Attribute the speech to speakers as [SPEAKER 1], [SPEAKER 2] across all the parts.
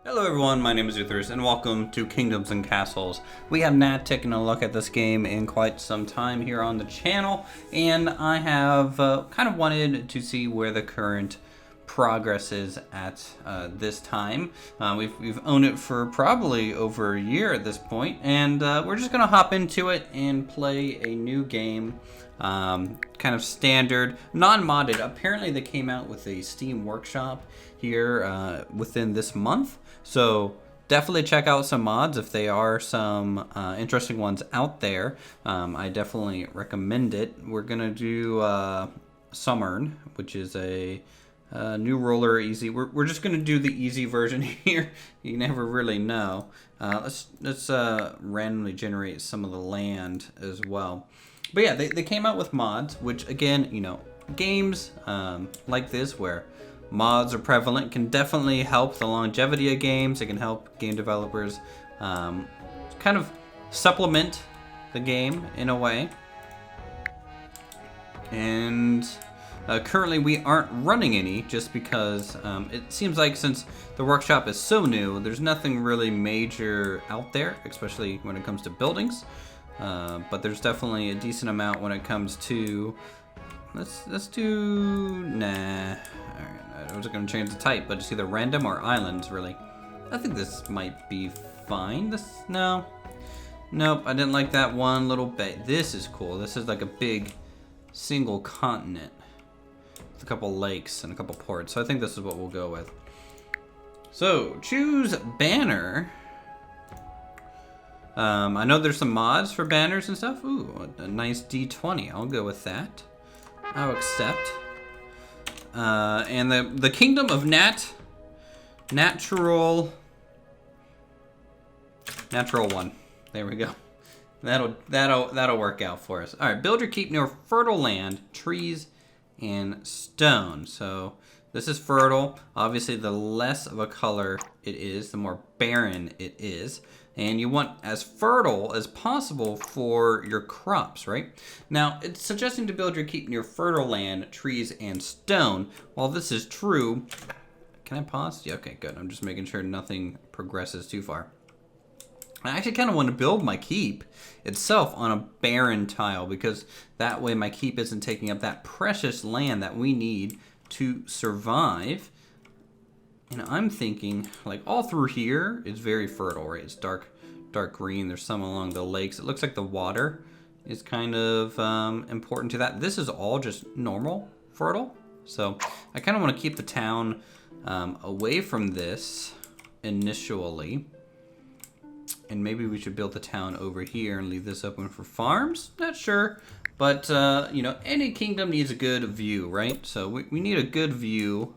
[SPEAKER 1] Hello everyone, my name is Uthris and welcome to Kingdoms and Castles. We have not taken a look at this game in quite some time here on the channel, and I have kind of wanted to see where the current progress is at this time. We've owned it for probably over a year at this point, and we're just going to hop into it and play a new game. Kind of standard, non-modded. Apparently they came out with a Steam workshop here within this month. So definitely check out some mods if there are some interesting ones out there. I definitely recommend it. We're gonna do Summern, which is a new roller easy. We're just gonna do the easy version here. You never really know. Let's randomly generate some of the land as well. But yeah, they came out with mods, which again, you know, games like this where mods are prevalent can definitely help the longevity of games. It can help game developers kind of supplement the game in a way. And currently we aren't running any just because it seems like since the workshop is so new, there's nothing really major out there, especially when it comes to buildings. But there's definitely a decent amount when it comes to let's do nah. Alright, I was gonna change the type, but it's either random or islands really. I think this might be fine. Nope, I didn't like that one little bit. This is cool. This is like a big single continent with a couple lakes and a couple ports. So I think this is what we'll go with. So choose banner. I know there's some mods for banners and stuff. Ooh, a nice D20. I'll go with that. I'll accept. And the Kingdom of Natural 1. There we go. That'll work out for us. All right, build your keep near fertile land, trees, and stone. So this is fertile. Obviously, the less of a color it is, the more barren it is. And you want as fertile as possible for your crops, right? Now, it's suggesting to build your keep near fertile land, trees, and stone. While this is true, can I pause? Yeah, okay, good. I'm just making sure nothing progresses too far. I actually kind of want to build my keep itself on a barren tile because that way my keep isn't taking up that precious land that we need to survive. And I'm thinking, like, all through here is very fertile, right? It's dark green. There's some along the lakes. It looks like the water is kind of important to that. This is all just normal fertile. So I kind of want to keep the town away from this initially. And maybe we should build the town over here and leave this open for farms. Not sure. But, you know, any kingdom needs a good view, right? So we need a good view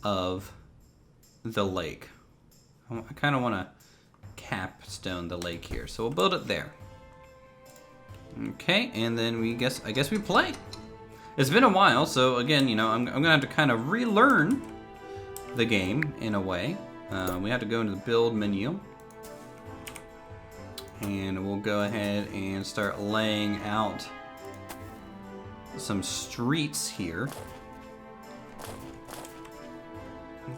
[SPEAKER 1] of the lake. I kind of want to capstone the lake here, so we'll build it there. Okay, and then I guess we play. It's been a while, so again, you know, I'm gonna have to kind of relearn the game in a way. We have to go into the build menu, and we'll go ahead and start laying out some streets here.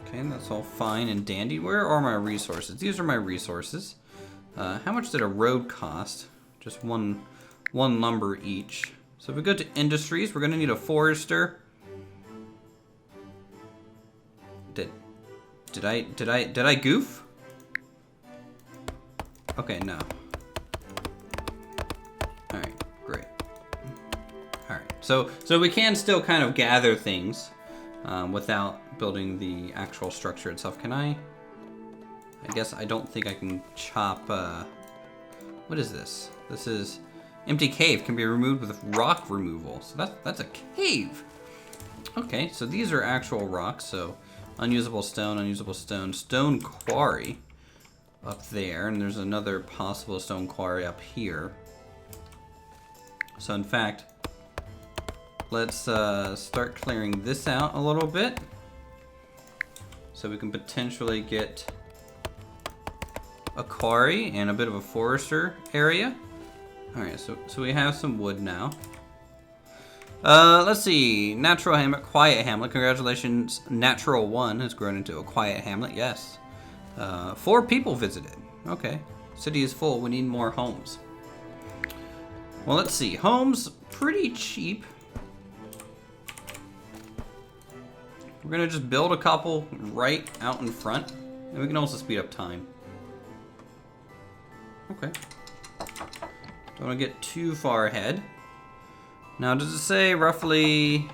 [SPEAKER 1] Okay, that's all fine and dandy. Where are my resources? These are my resources. How much did a road cost? Just one lumber each. So if we go to industries, we're gonna need a forester. Did I goof? Okay, no. All right, great. All right, so we can still kind of gather things without building the actual structure itself. Can I guess I don't think I can chop, what is this? This is empty cave, can be removed with rock removal. So that's a cave. Okay, so these are actual rocks, so unusable stone, stone quarry up there, and there's another possible stone quarry up here. So in fact, let's start clearing this out a little bit. So we can potentially get a quarry and a bit of a forester area. All right, so we have some wood now. Let's see. Natural hamlet, quiet hamlet. Congratulations, natural 1 has grown into a quiet hamlet. Yes. 4 people visited. Okay. City is full. We need more homes. Well, let's see. Homes, pretty cheap. We're going to just build a couple right out in front. And we can also speed up time. Okay. Don't want to get too far ahead. Now, does it say roughly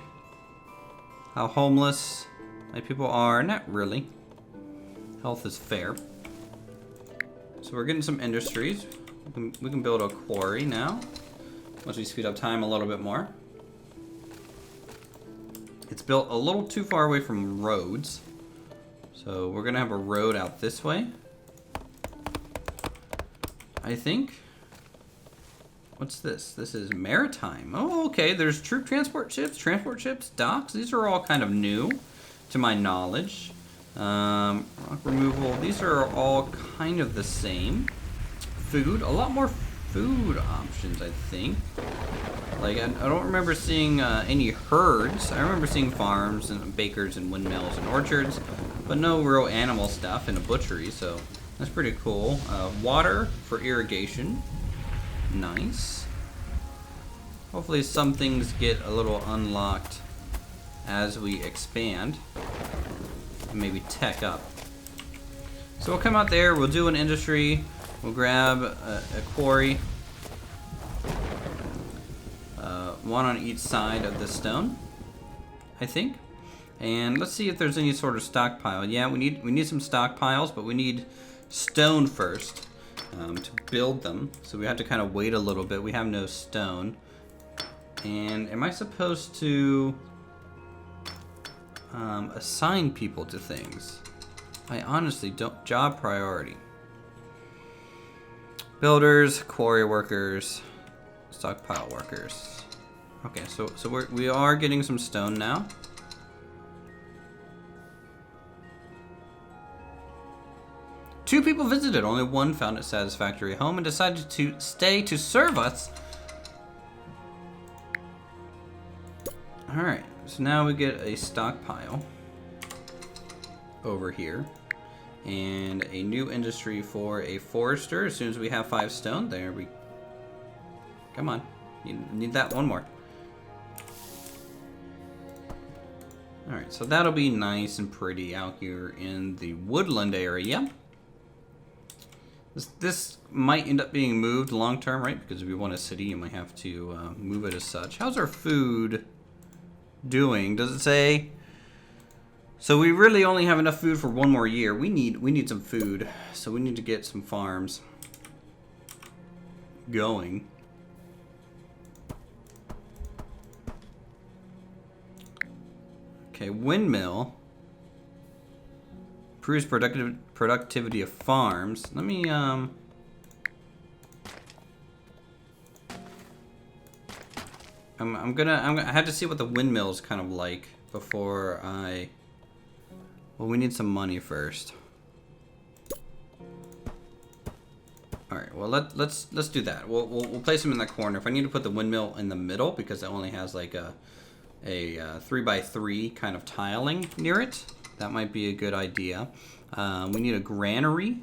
[SPEAKER 1] how homeless my people are? Not really. Health is fair. So we're getting some industries. We can build a quarry now. Once we speed up time a little bit more. It's built a little too far away from roads. So we're gonna have a road out this way. I think. What's this? This is Maritime. Oh, okay. There's troop transport ships, docks. These are all kind of new to my knowledge. Rock removal. These are all kind of the same. Food. A lot more food options, I think. Like, I don't remember seeing any herds. I remember seeing farms and bakers and windmills and orchards, but no real animal stuff in a butchery, so that's pretty cool. Water for irrigation. Nice. Hopefully some things get a little unlocked as we expand. And maybe tech up. So we'll come out there, we'll do an industry, we'll grab a quarry. One on each side of the stone, I think. And let's see if there's any sort of stockpile. Yeah, we need some stockpiles, but we need stone first to build them. So we have to kind of wait a little bit. We have no stone. And am I supposed to assign people to things? I honestly don't. Job priority. Builders, quarry workers, stockpile workers. Okay, so we are getting some stone now. Two people visited. Only one found a satisfactory home and decided to stay to serve us. All right, so now we get a stockpile over here. And a new industry for a forester as soon as we have 5 stone. There we... Come on. You need that one more. Alright, so that'll be nice and pretty out here in the woodland area. This might end up being moved long term, right? Because if we want a city, you might have to move it as such. How's our food doing? Does it say... So we really only have enough food for 1 more year. We need some food, so we need to get some farms going. Okay, windmill improves productivity of farms. Let me I have to see what the windmill is kind of like before I. Well, we need some money first. All right. Well, let's do that. We'll place them in that corner. If I need to put the windmill in the middle because it only has like a 3x3 kind of tiling near it, that might be a good idea. We need a granary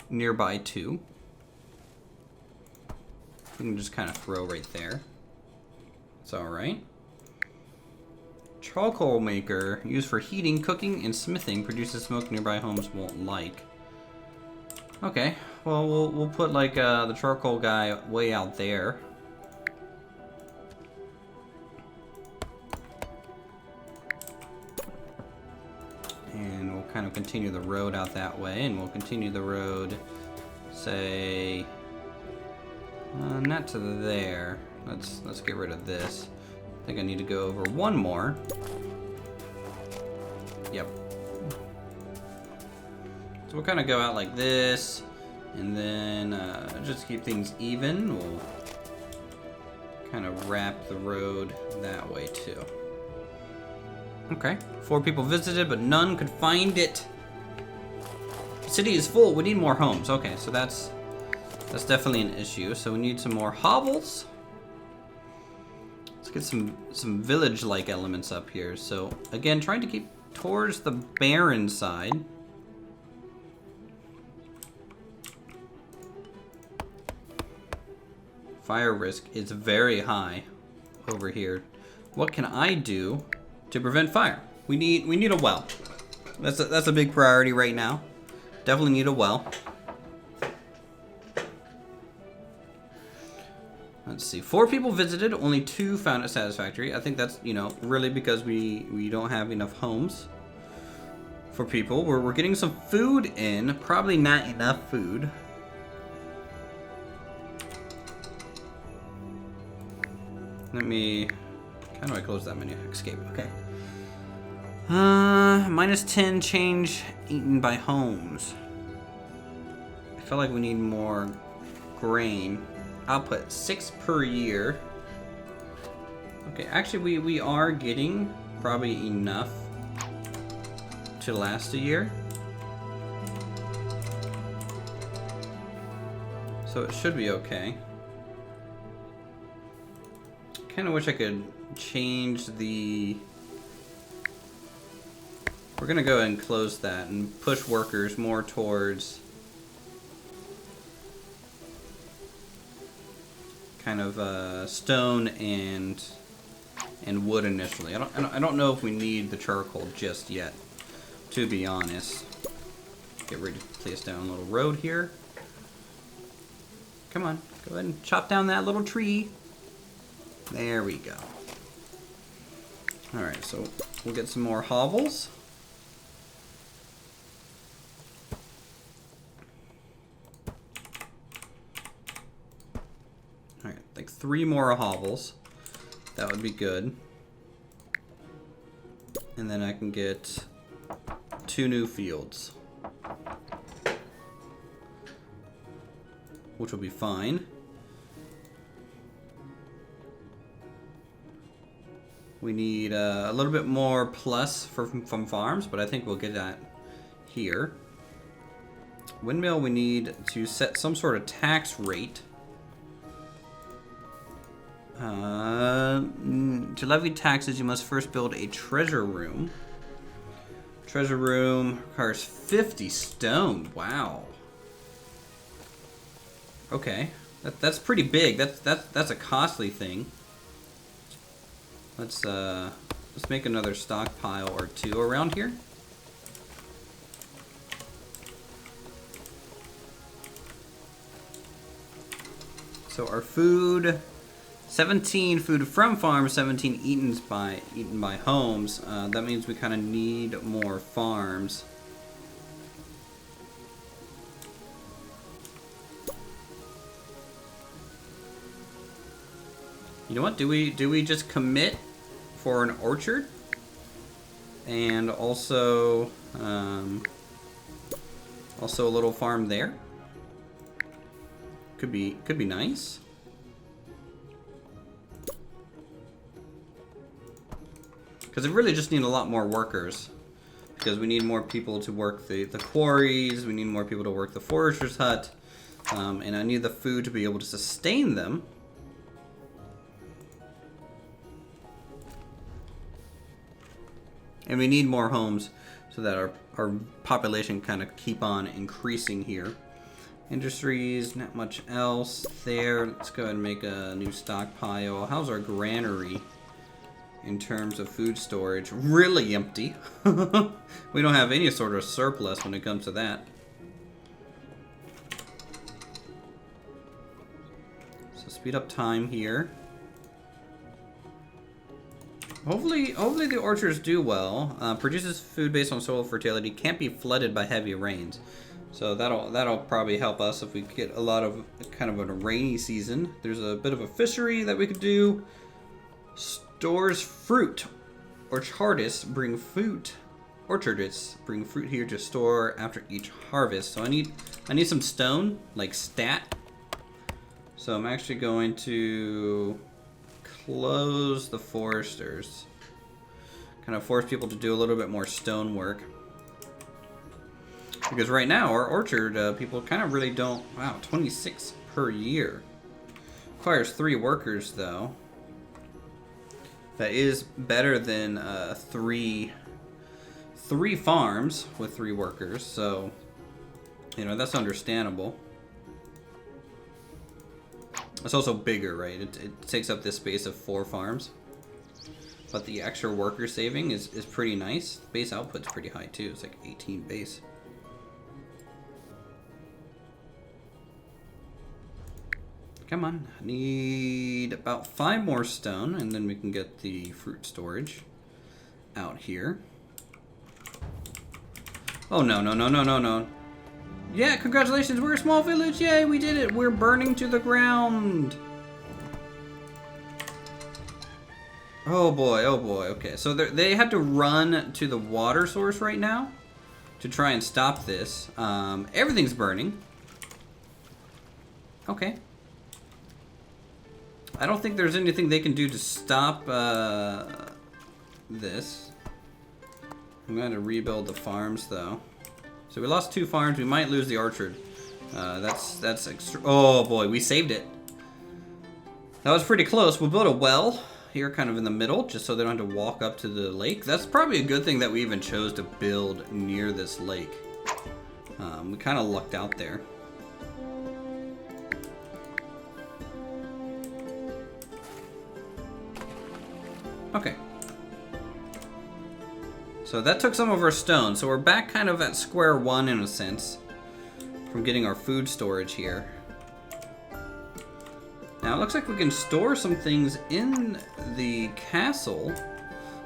[SPEAKER 1] nearby too. We can just kind of throw right there. It's all right. Charcoal maker used for heating, cooking, and smithing produces smoke nearby homes won't like. Okay, well we'll put like the charcoal guy way out there. And we'll kind of continue the road out that way, and we'll continue the road, say, not to there. Let's get rid of this. I think I need to go over 1 more. Yep. So we'll kind of go out like this, and then just keep things even. We'll kind of wrap the road that way too. Okay. 4 people visited, but none could find it. The city is full. We need more homes. Okay, so that's definitely an issue. So we need some more hovels. Let's get some village-like elements up here. So again, trying to keep towards the barren side. Fire risk is very high over here. What can I do to prevent fire? We need a well. That's a big priority right now. Definitely need a well. Let's see. 4 people visited, only 2 found it satisfactory. I think that's, you know, really because we don't have enough homes for people. We're getting some food in. Probably not enough food. Let me... How do I close that menu? Escape. Okay. -10 change eaten by homes. I feel like we need more grain. Output 6 per year. Okay, actually we are getting probably enough to last a year. So it should be okay. Kind of wish I could change the... We're gonna go ahead and close that and push workers more towards kind of stone and wood initially. I don't know if we need the charcoal just yet, to be honest. Get ready to place down a little road here. Come on, go ahead and chop down that little tree. There we go. Alright, so we'll get some more hovels. Alright, like 3 more hovels. That would be good. And then I can get 2 new fields, which will be fine. We need a little bit more plus from farms, but I think we'll get that here. Windmill, we need to set some sort of tax rate. To levy taxes, you must first build a treasure room. Treasure room requires 50 stone. Wow. Okay, that's pretty big. That's a costly thing. Let's make another stockpile or 2 around here. So our food, 17 food from farms, 17 eaten by homes. That means we kind of need more farms. You know what? Do we just commit for an orchard and also also a little farm there? Could be nice. Because we really just need a lot more workers. Because we need more people to work the quarries. We need more people to work the forester's hut, and I need the food to be able to sustain them. And we need more homes so that our population kind of keep on increasing here. Industries, not much else there. Let's go ahead and make a new stockpile. How's our granary in terms of food storage? Really empty. We don't have any sort of surplus when it comes to that. So speed up time here. Hopefully the orchards do well. Produces food based on soil fertility. Can't be flooded by heavy rains. So that'll probably help us if we get a lot of kind of a rainy season. There's a bit of a fishery that we could do. Stores fruit. Orchardists bring fruit. Orchardists bring fruit here to store after each harvest. So I need some stone, like stat. So I'm actually going to close the foresters. Kind of force people to do a little bit more stone work. Because right now, our orchard people kind of really don't... Wow, 26 per year. Requires 3 workers, though. That is better than 3 farms with 3 workers. So, you know, that's understandable. It's also bigger, right? It takes up this space of 4 farms. But the extra worker saving is pretty nice. Base output's pretty high too. It's like 18 base. Come on. I need about 5 more stone, and then we can get the fruit storage out here. Oh, no, no, no, no, no, no. Yeah, congratulations, we're a small village. Yay, we did it. We're burning to the ground. Oh boy, oh boy. Okay, so they have to run to the water source right now to try and stop this. Everything's burning. Okay. I don't think there's anything they can do to stop this. I'm going to rebuild the farms, though. So we lost 2 farms. We might lose the orchard. That's extra. Oh boy, we saved it. That was pretty close. We'll build a well here, kind of in the middle, just so they don't have to walk up to the lake. That's probably a good thing that we even chose to build near this lake. We kind of lucked out there. Okay. So that took some of our stone. So we're back kind of at square one in a sense from getting our food storage here. Now it looks like we can store some things in the castle,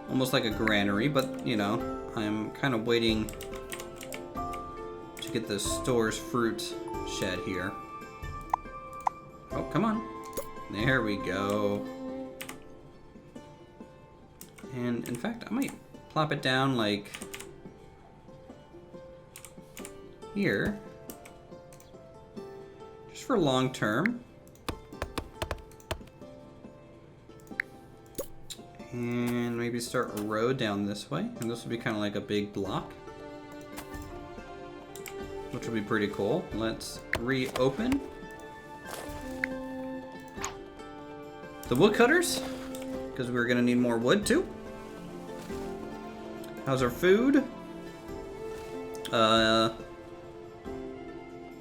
[SPEAKER 1] almost like a granary, but you know, I'm kind of waiting to get the store's fruit shed here. Oh, come on. There we go. And in fact, I might plop it down like here, just for long term. And maybe start a road down this way, and this will be kind of like a big block, which will be pretty cool. Let's reopen the woodcutters, because we're gonna need more wood too. How's our food?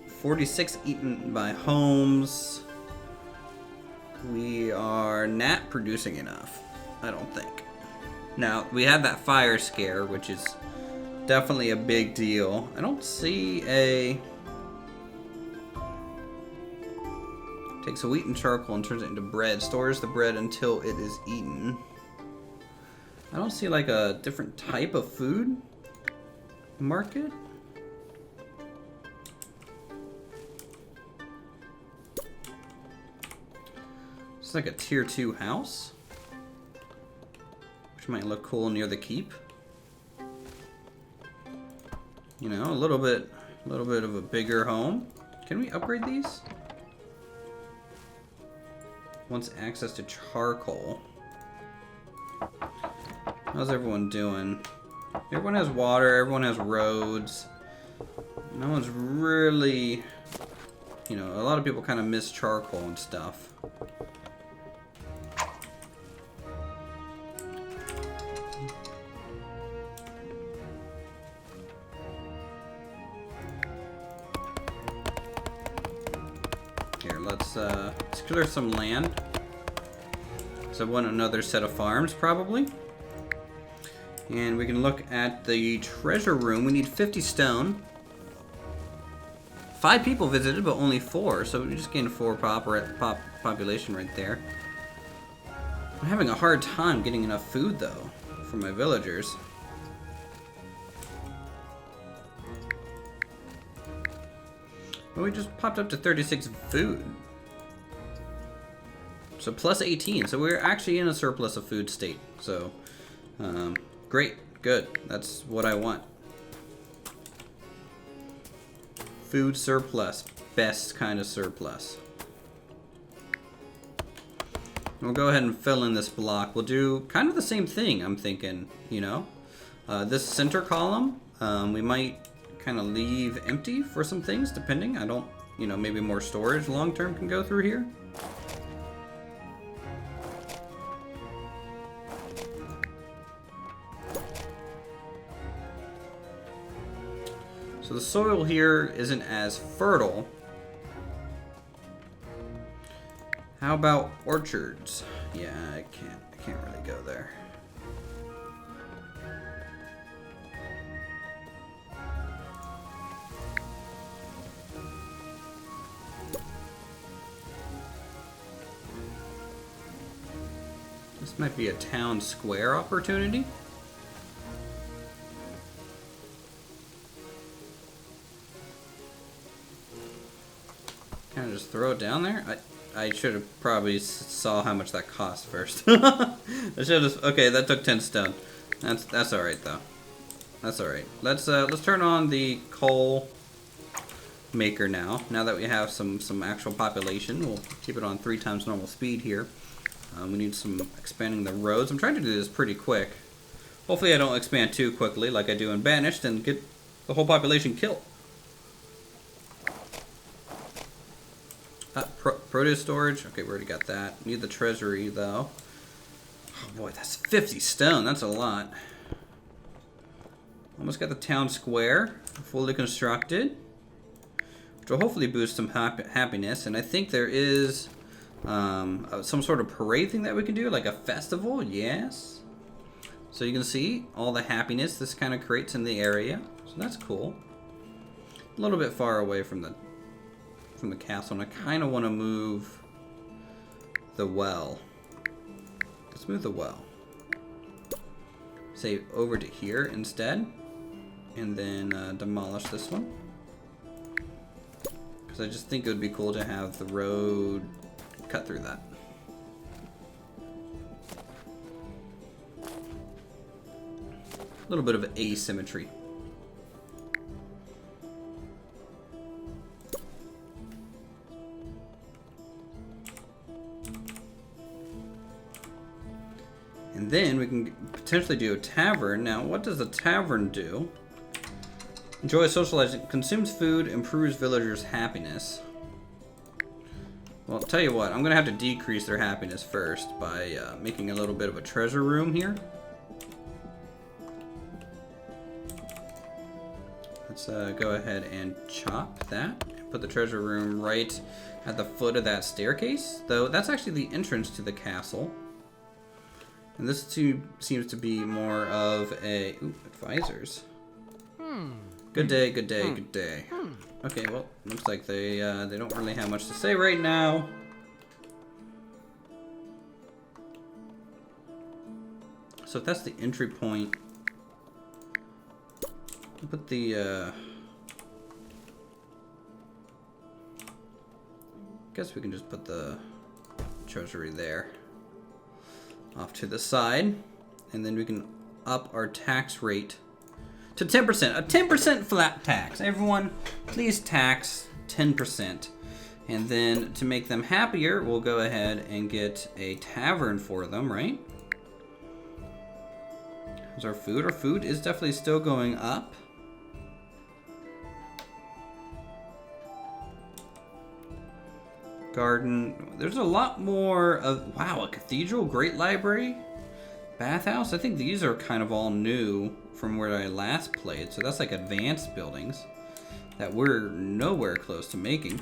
[SPEAKER 1] 46 eaten by homes. We are not producing enough, I don't think. Now, we had that fire scare, which is definitely a big deal. I don't see a... Takes a wheat and charcoal and turns it into bread. Stores the bread until it is eaten. I don't see like a different type of food market. It's like a tier 2 house, which might look cool near the keep. You know, a little bit of a bigger home. Can we upgrade these? Wants access to charcoal. How's everyone doing? Everyone has water, everyone has roads. No one's really, you know, a lot of people kind of miss charcoal and stuff. Here, let's clear some land. So I want another set of farms, probably. And we can look at the treasure room. We need 50 stone. 5 people visited, but only 4. So we just gained 4 population right there. I'm having a hard time getting enough food, though, for my villagers. But we just popped up to 36 food. So plus 18. So we're actually in a surplus of food state. So, great, good. That's what I want. Food surplus, best kind of surplus. We'll go ahead and fill in this block. We'll do kind of the same thing, I'm thinking, you know. This center column, we might kind of leave empty for some things, depending. I don't, you know, maybe more storage long term can go through here. So the soil here isn't as fertile. How about orchards? Yeah, I can't really go there. This might be a town square opportunity. Can I just throw it down there? I should have probably saw how much that cost first. I should have. Okay, that took 10 stone. That's all right though. That's all right. Let's turn on the coal maker now. Now that we have some actual population, we'll keep it on 3 times normal speed here. We need some expanding the roads. I'm trying to do this pretty quick. Hopefully, I don't expand too quickly like I do in Banished and get the whole population killed. Produce storage. Okay, we already got that. Need the treasury, though. Oh, boy, that's 50 stone. That's a lot. Almost got the town square fully constructed, which will hopefully boost some happiness. And I think there is some sort of parade thing that we can do, like a festival. Yes. So you can see all the happiness this kind of creates in the area. So that's cool. A little bit far away from the castle, and I kind of want to move the well. Let's move the well. Say over to here instead, and then demolish this one. Because I just think it would be cool to have the road cut through that. A little bit of asymmetry. And then we can potentially do a tavern. Now, what does a tavern do? Enjoy socializing. Consumes food, improves villagers' happiness. Well, I'll tell you what. I'm going to have to decrease their happiness first by making a little bit of a treasure room here. Let's go ahead and chop that. Put the treasure room right at the foot of that staircase. Though, that's actually the entrance to the castle. And this too seems to be more of a... Ooh, advisors. Good day, good day, good day. Okay, well, looks like they don't really have much to say right now. So if that's the entry point, I'll put the... guess we can just put the treasury there. Off to the side, and then we can up our tax rate to 10%. A 10% flat tax. Everyone, please tax 10%. And then to make them happier, we'll go ahead and get a tavern for them, right? How's our food? Our food is definitely still going up. Garden. There's a lot more of... Wow, a cathedral, great library, bathhouse. I think these are kind of all new from where I last played. So that's like advanced buildings that we're nowhere close to making.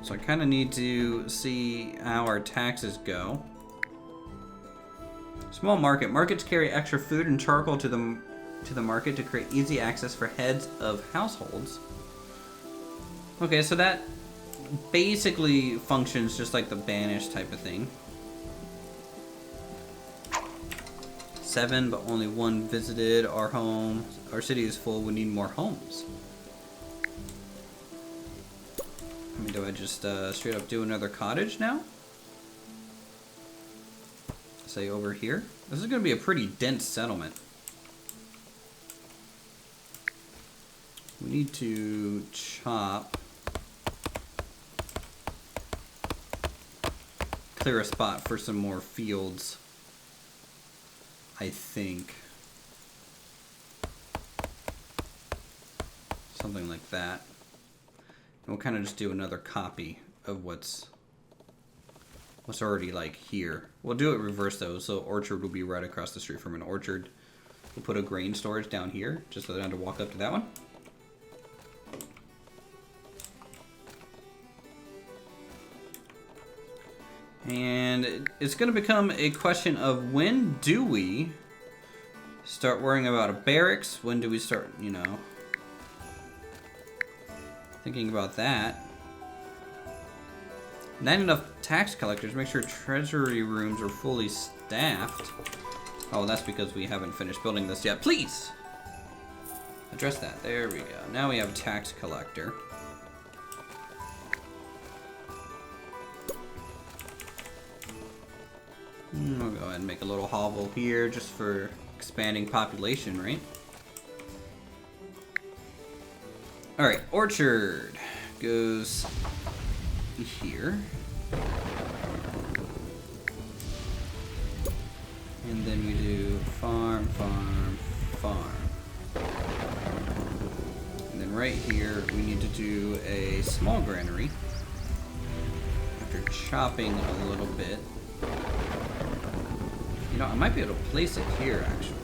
[SPEAKER 1] So I kind of need to see how our taxes go. Small market. Markets carry extra food and charcoal to the market to create easy access for heads of households. Okay, so that basically functions just like the Banished type of thing. 7, but only 1 visited our home. Our city is full. We need more homes. I mean, do I just straight up do another cottage now? Say over here. This is going to be a pretty dense settlement. We need to chop. Clear a spot for some more fields, I think. Something like that. And we'll kind of just do another copy of what's already like here. We'll do it reverse though, so orchard will be right across the street from an orchard. We'll put a grain storage down here, just so they don't have to walk up to that one. And it's going to become a question of when do we start worrying about a barracks? When do we start, you know, thinking about that? Not enough tax collectors. Make sure treasury rooms are fully staffed. Oh, that's because we haven't finished building this yet. Please! Address that. There we go. Now we have a tax collector. We'll go ahead and make a little hovel here just for expanding population, right? Alright, orchard goes here. And then we do farm, farm, farm. And then right here we need to do a small granary. After chopping a little bit. You know, I might be able to place it here, actually.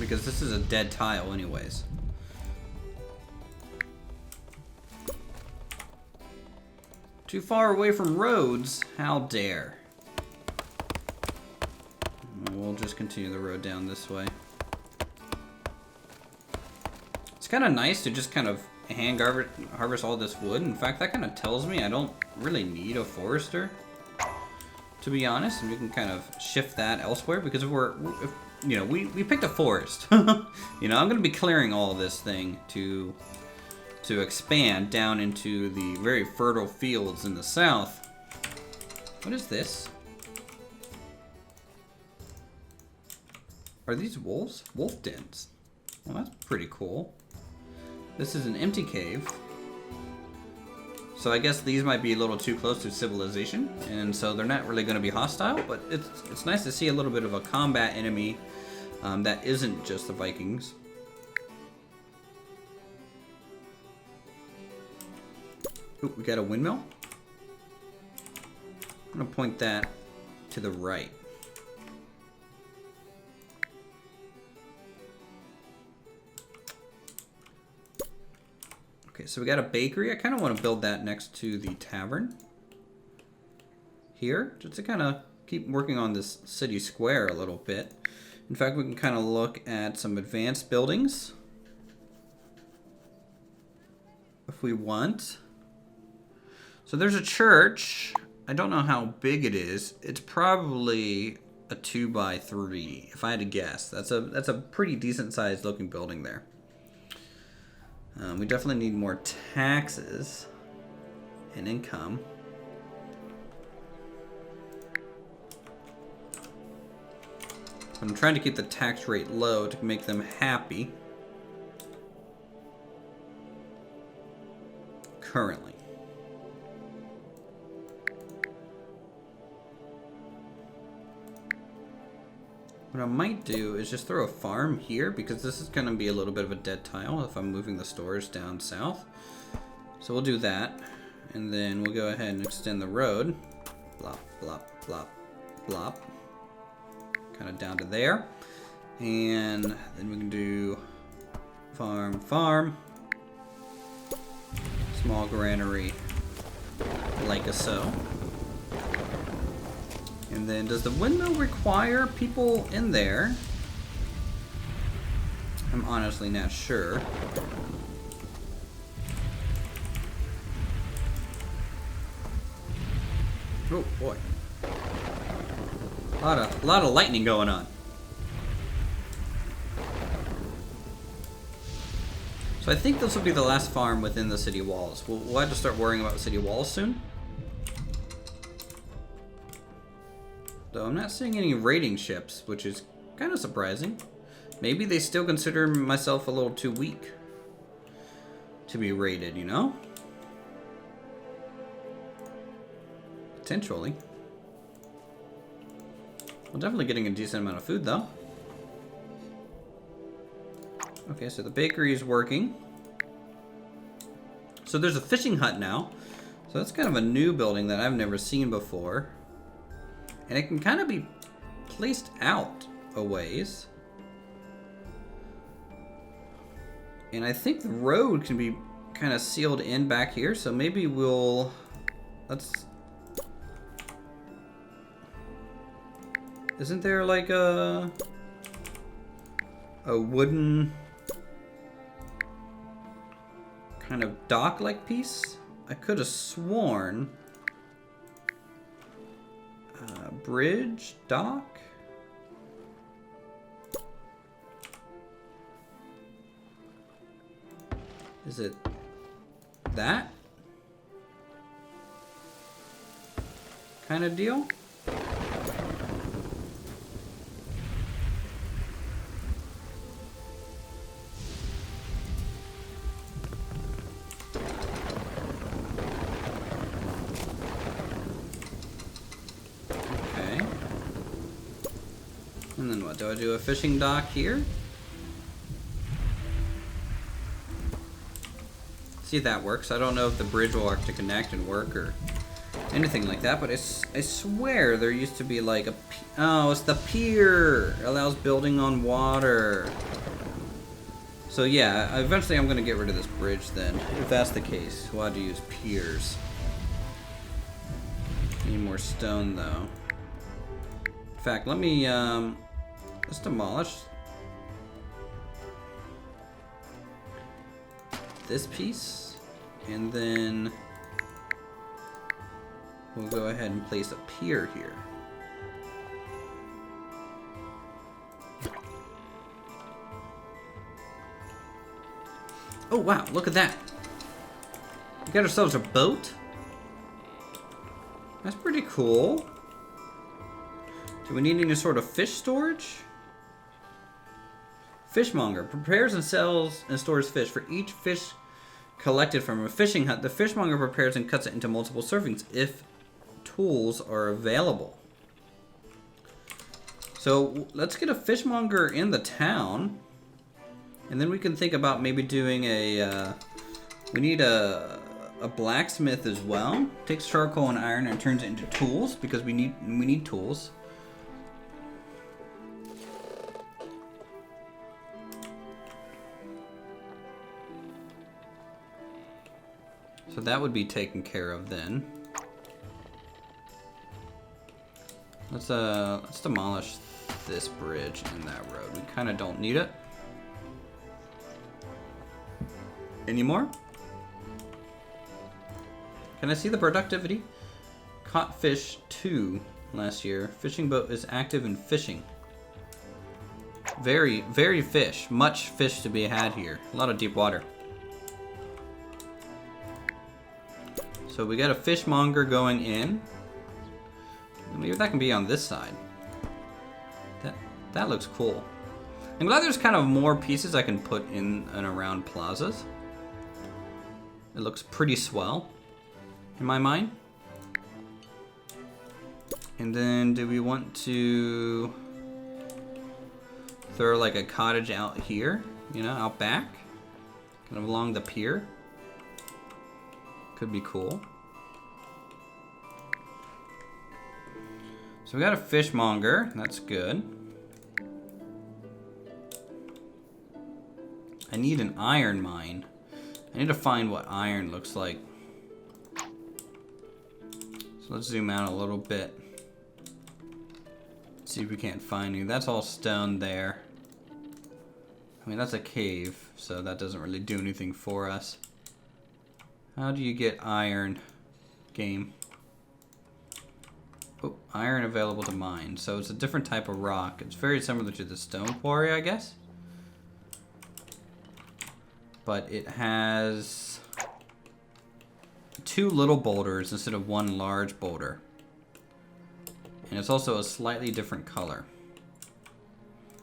[SPEAKER 1] Because this is a dead tile anyways. Too far away from roads? How dare. We'll just continue the road down this way. It's kind of nice to just kind of hand harvest all this wood. In fact, that kind of tells me I don't really need a forester, to be honest, and we can kind of shift that elsewhere because if you know, we picked a forest. You know, I'm going to be clearing all this thing to expand down into the very fertile fields in the south. What is this? Are these wolves? Wolf dens. Well, that's pretty cool. This is an empty cave. So I guess these might be a little too close to civilization, and so they're not really going to be hostile, but it's nice to see a little bit of a combat enemy that isn't just the Vikings. Ooh, we got a windmill. I'm going to point that to the right. Okay, so we got a bakery. I kind of want to build that next to the tavern here, just to kind of keep working on this city square a little bit. In fact, we can kind of look at some advanced buildings if we want. So there's a church. I don't know how big it is. It's probably a 2x3, if I had to guess. That's a pretty decent sized looking building there. We definitely need more taxes and income. I'm trying to keep the tax rate low to make them happy. Currently. What I might do is just throw a farm here because this is going to be a little bit of a dead tile if I'm moving the stores down south. So we'll do that. And then we'll go ahead and extend the road. Blop, blop, blop, blop. Kind of down to there. And then we can do farm, farm. Small granary like a so. And then does the windmill require people in there? I'm honestly not sure. Oh boy. A lot of lightning going on. So I think this will be the last farm within the city walls. We'll have to start worrying about city walls soon. Though I'm not seeing any raiding ships, which is kind of surprising. Maybe they still consider myself a little too weak to be raided, you know? Potentially. Well, definitely getting a decent amount of food, though. Okay, so the bakery is working. So there's a fishing hut now. So that's kind of a new building that I've never seen before. And it can kind of be placed out a ways. And I think the road can be kind of sealed in back here, so maybe we'll... Let's... Isn't there like a wooden kind of dock-like piece? I could have sworn... bridge? Dock? Is it that kind of deal? Okay. And then what? Do I do a fishing dock here? See if that works. I don't know if the bridge will have to connect and work or anything like that, but I swear there used to be like a... Oh, it's the pier! It allows building on water. So yeah, eventually I'm going to get rid of this bridge then, if that's the case. We'll have to use piers. Need more stone though. In fact, let me... let's demolish this piece, and then we'll go ahead and place a pier here. Oh wow, look at that. We got ourselves a boat. That's pretty cool. Do we need any sort of fish storage? Fishmonger prepares and sells and stores fish. For each fish collected from a fishing hut, the fishmonger prepares and cuts it into multiple servings if tools are available. So let's get a fishmonger in the town, and then we can think about maybe doing a. We need a blacksmith as well. Takes charcoal and iron and turns it into tools because we need tools. So that would be taken care of then. Let's demolish this bridge and that road. We kind of don't need it anymore. Can I see the productivity? Caught fish 2 last year. Fishing boat is active in fishing. Very, very fish. Much fish to be had here. A lot of deep water. So we got a fishmonger going in. Maybe that can be on this side. That looks cool. I'm glad there's kind of more pieces I can put in and around plazas. It looks pretty swell in my mind. And then do we want to throw like a cottage out here, you know, out back, kind of along the pier? Could be cool. So we got a fishmonger, that's good. I need an iron mine. I need to find what iron looks like. So let's zoom out a little bit. See if we can't find any. That's all stone there. I mean, that's a cave, so that doesn't really do anything for us. How do you get iron, game? Oh, iron available to mine. So it's a different type of rock. It's very similar to the stone quarry, I guess. But it has 2 little boulders instead of 1 large boulder. And it's also a slightly different color.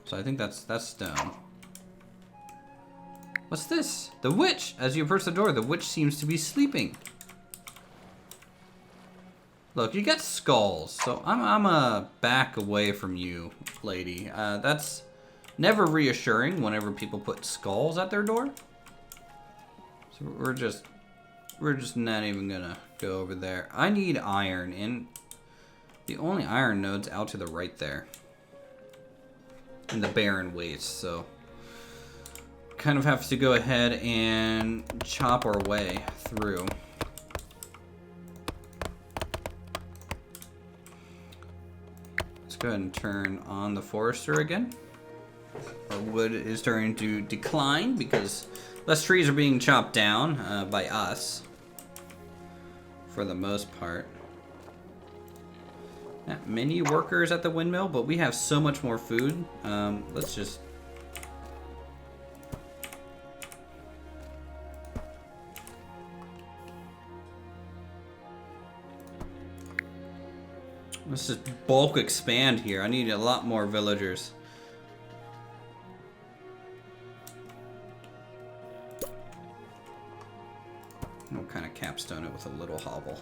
[SPEAKER 1] So I think that's stone. What's this? The witch! As you approach the door, the witch seems to be sleeping. Look, you got skulls, so I'm a back away from you, lady. That's never reassuring whenever people put skulls at their door. So we're just not even gonna go over there. I need iron, and the only iron node's out to the right there. In the barren waste, so kind of have to go ahead and chop our way through. Let's go ahead and turn on the forester again. Our wood is starting to decline because less trees are being chopped down by us, for the most part. Not many workers at the windmill, but we have so much more food. Let's just... Let's just bulk expand here. I need a lot more villagers. We'll kind of capstone it with a little hobble.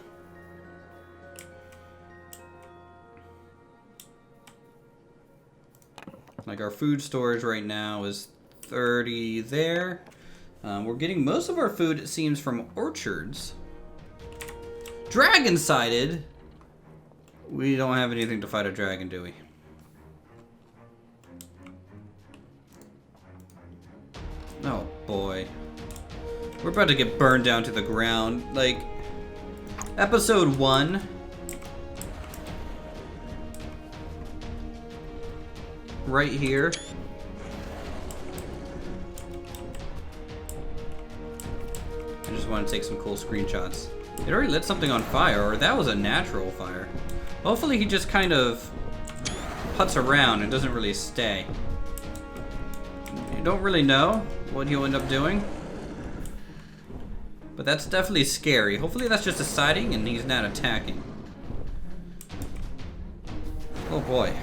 [SPEAKER 1] Like our food storage right now is 30 there. We're getting most of our food, it seems, from orchards. Dragon sighted. We don't have anything to fight a dragon, do we? Oh boy. We're about to get burned down to the ground. Like, episode 1. Right here. I just want to take some cool screenshots. It already lit something on fire, or that was a natural fire. Hopefully he just kind of putts around and doesn't really stay. You don't really know what he'll end up doing. But that's definitely scary. Hopefully that's just a sighting and he's not attacking. Oh boy.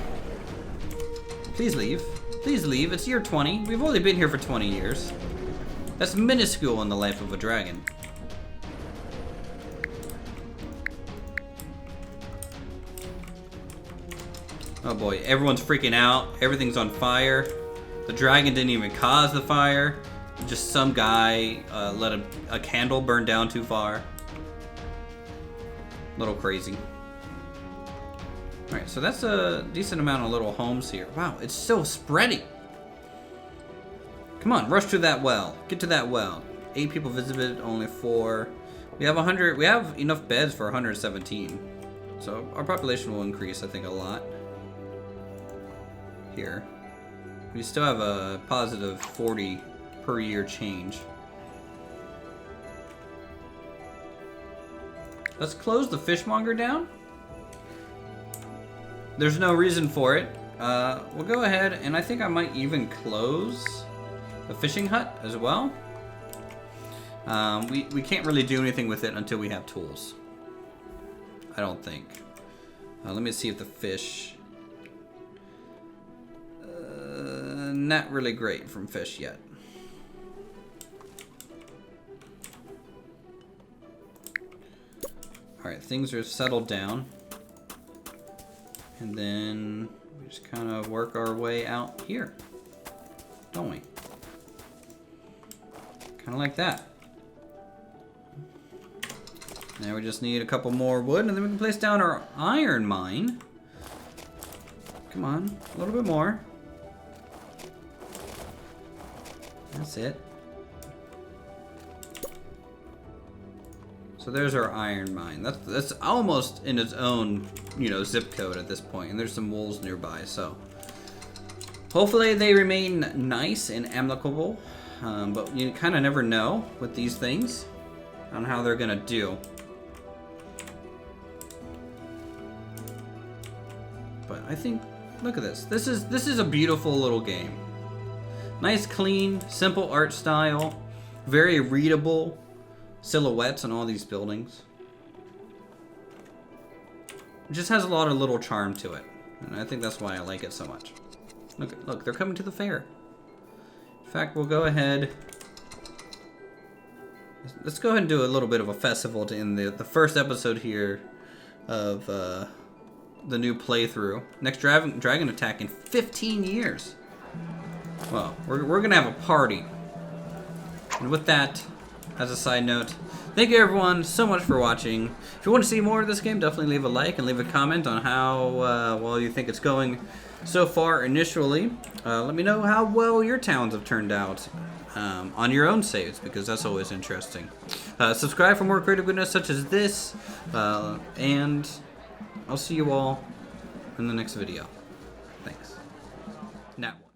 [SPEAKER 1] Please leave. Please leave. It's year 20. We've only been here for 20 years. That's minuscule in the life of a dragon. Oh boy, everyone's freaking out. Everything's on fire. The dragon didn't even cause the fire. Just some guy let a candle burn down too far. A little crazy. Alright, so that's a decent amount of little homes here. Wow, it's so spready. Come on, rush to that well. Get to that well. 8 people visited, only 4. We have 100. We have enough beds for 117. So our population will increase, I think, a lot. Here. We still have a positive 40 per year change. Let's close the fishmonger down. There's no reason for it. We'll go ahead and I think I might even close the fishing hut as well. We can't really do anything with it until we have tools. I don't think. Let me see if the fish... not really great from fish yet. Alright, things are settled down. And then we just kind of work our way out here, don't we? Kind of like that. Now we just need a couple more wood, and then we can place down our iron mine. Come on, a little bit more. That's it. So there's our iron mine. That's almost in its own, you know, zip code at this point. And there's some wolves nearby, so hopefully they remain nice and amicable. But you kind of never know with these things on how they're gonna do. But I think, look at this. This is a beautiful little game. Nice, clean, simple art style, very readable silhouettes on all these buildings. It just has a lot of little charm to it, and I think that's why I like it so much. Look, they're coming to the fair. In fact, we'll go ahead. Let's go ahead and do a little bit of a festival to end the first episode here of the new playthrough. Next dragon attack in 15 years. Well, we're gonna have a party. And with that, as a side note, thank you everyone so much for watching. If you want to see more of this game, definitely leave a like and leave a comment on how well you think it's going so far initially. Let me know how well your towns have turned out. on your own saves, because that's always interesting. Subscribe for more creative goodness such as this, and I'll see you all in the next video. Thanks. Nat 1.